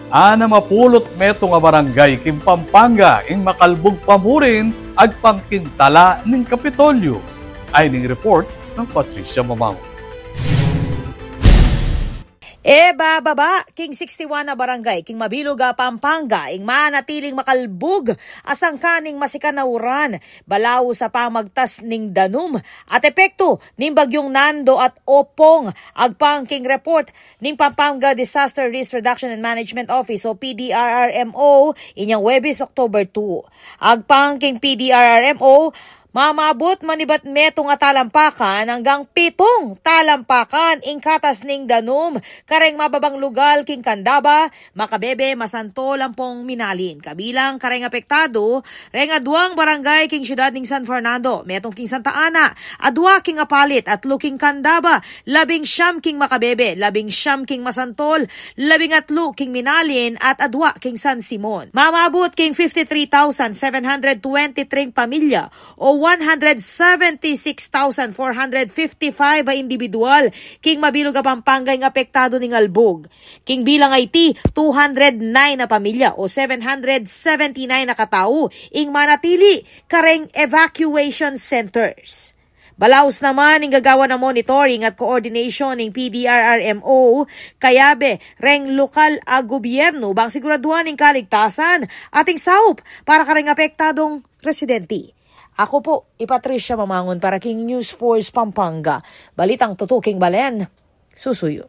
Ana mapulot meto nga barangay king Pampanga ing makalbog pamurin ag pangkintala ning Kapitolyo. Ay ning report ng Patricia Mamao. Baba, king 61 na barangay, king Mabiloga, Pampanga, ing manatiling makalbug, asang kaning masikanauran, balaw sa pamagtas ning danum, at epekto ning bagyong Nando at Opong, agpang king report ning Pampanga Disaster Risk Reduction and Management Office o PDRRMO, inyang Webis, October 2. Agpang king PDRRMO, mamabot manibat meto nga talampakan hanggang 7 talampakan ing katas ning danum kareng mababang lugal king Candaba, Macabebe, Masanto, Lampong, Minalin. Kabilang kareng apektado reng aduang barangay king syudad ning San Fernando, metong king Santa Ana, adwa king Apalit at king Candaba, 19 king Macabebe, 19 king Masantol, 13 king Minalin at adwa king San Simon. Mamabot king 53,723 pamilya o 176,455 individual king Mabiloga, Pampanga ing apektado ning albog. King bilang IT 209 na pamilya o 779 na katao ing manatili kareng evacuation centers. Balaos naman ing gagawa na monitoring at coordination ng PDRRMO, kayabe reng lokal a gobyerno bang siguraduhan ng kaligtasan ating saup para kareng apektadong residente. Ako po, Patricia Mamangon para King News Force Pampanga. Balitang tutuking Balen, susuyo.